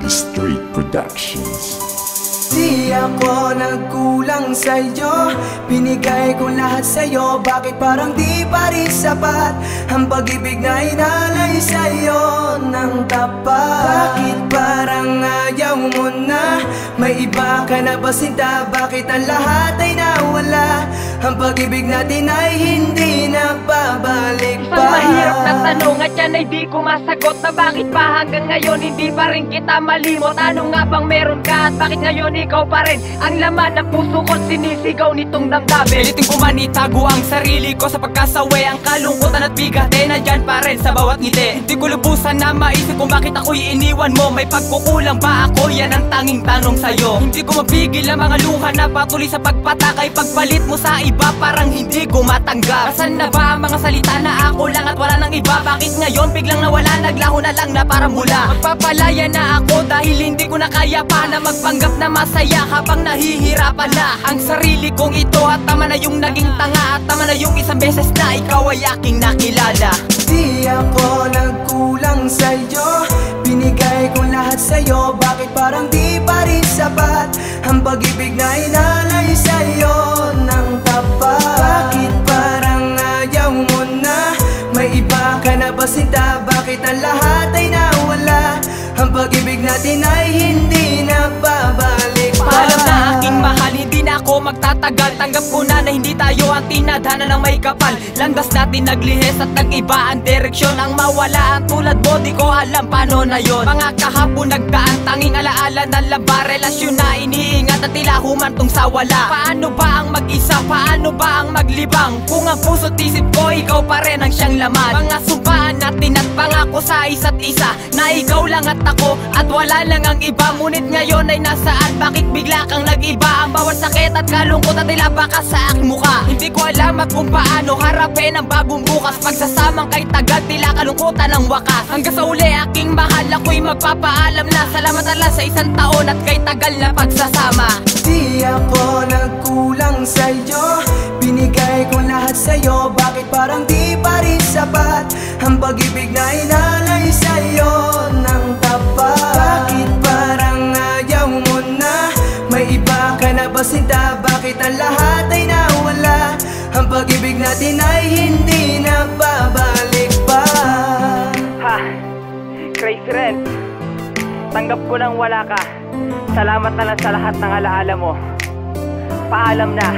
Street Productions. Di ako nagkulang sa'yo, binigay ko lahat sa'yo. Bakit parang di pa rin sapat ang pag-ibig na inalay sa'yo ng tapat? Bakit parang ayaw mo na? May iba ka na ba sinta? Bakit ang lahat ay nawala? Ang pag-ibig natin ay hindi na babalik pa. Isang mahirap na tanong at yan ay di ko masagot, na bakit pa hanggang ngayon hindi pa rin kita malimot? Ano nga bang meron ka at bakit ngayon ikaw pa rin ang laman ng puso ko't sinisigaw nitong damdamin? Pilitin ko man itago ang sarili ko sa pagkasaway. Ang kalungkutan at bigat ay nandyan pa rin sa bawat ngiti. Hindi ko lubusan na maisip kung bakit ako'y iniwan mo. May pagkukulang ba ako? Yan ang tanging tanong sa'yo. Hindi ko mapigil ang mga luha na patuloy sa pagpatakay. Pagpalit mo sa iba parang hindi ko matanggap. Asan na ba ang mga salita na ako lang at wala nang iba? Bakit ngayon biglang nawala, naglaho na lang na parang mula? Magpapalaya na ako dahil hindi ko na kaya pa na magpanggap na masaya habang nahihirapan na ang sarili kong ito. At tama na yung naging tanga, at tama na yung isang beses na ikaw ay aking nakilala. Di ako nagkulang sa'yo, binigay ko lahat sa'yo. Bakit parang di pa rin sapat ang pag-ibig na inalay sa'yo ng tapat? Bakit parang ayaw mo na? May iba ka na ba sinta? Bakit ang lahat ay nawala? Ang pag-ibig natin ay hindi na babalik pa. Paalam na aking mahal, hindi na ako magtatagal. Tanggap ko na hindi tayo ang tinadhana ng may kapal. Landas natin naglihis at nag-iba ang direksyon. Ang mawala ang tulad mo, di ko alam paano na yon. Mga kahapon nagdaan, tanging alaala na laba. Relasyon na iniingat at tila humantong sa wala. Paano ba ang mag-isa? Paano ba ang maglibang? Kung ang puso't isip ko, ikaw pa rin ang siyang laman. Mga sumpaan natin at pangako sa isa't isa, na ikaw lang at ako at wala lang ang iba. Ngunit ngayon ay nasaan? Bakit bigla kang nag-iba? Ang bawat sakit at kalungkot at tila baka sa aking mukha. Hindi ko alam at kung paano harapin ang bagong bukas. Pagsasamang kay tagad, tila kalungkutan ang wakas. Hanggang sa uli aking mahal, ako'y magpapaalam na. Salamat Allah sa isang taon at kay tagal na pagsasama. Di ako nagkulang sa'yo, binigay ko lahat sa'yo. Bakit parang di pa rin sapat ang pag-ibig na inalay sa'yo ng tapat? Bakit parang ayaw mo na? May iba ka na ba sinta? Bakit ang lahat ay nawala? Ang pag-ibig natin ay hindi na babalik pa. Ha, Crazy Ren, tanggap ko nang wala ka. Salamat na lang sa lahat ng alaala mo. Paalam na.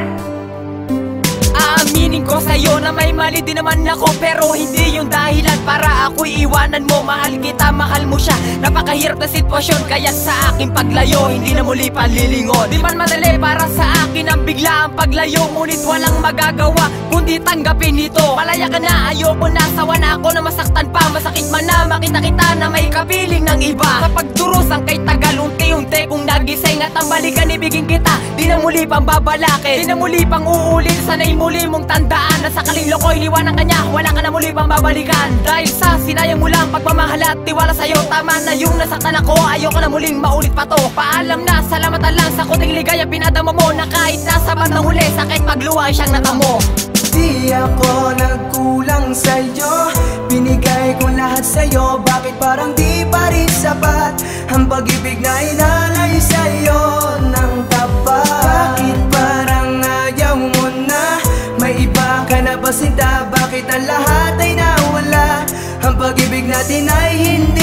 Aaminin ko sa'yo na may mali din naman ako, pero hindi yung dahilan para ako'y iwanan mo. Mahal kita, mahal mo siya. Napakahirap na sitwasyon, kaya sa aking paglayo hindi na muli panlilingon. Di man madali para sa akin ang bigla ang paglayo, ngunit walang magagawa kundi tanggapin ito. Malaya ka na, ayoko na, sawa na ako na masaktan pa. Masakit man na makita kita na may kapiling ng iba. Sa pagdurusan kay tagal, unti-unti kung nagising at ang balikan ibigin kita. Di na muli pang babalakin, di na muli pang uulin. Sana'y muli mong tandaan na sakaling loko'y liwanang kanya, wala ka na muli pang babalikan. Dahil sa sinayang mo lang pagmamahal at tiwala sa'yo, tama na yung nasaktan ako, ayoko na muling maulit pa to. Paalam na, salamat lang sa kuting ligaya pinadama mo, na kahit nasa bandang huli, sakit magluha siyang natamo. Di ako nagkulang sa'yo, binigay ko lahat sa'yo. Bakit parang di pa rin sapat ang pag-ibig na inalay sa'yo ng tapat? Bakit parang ayaw mo na? May iba ka na ba sinta? Bakit ang lahat ay nawala? Ang pag-ibig natin ay hindi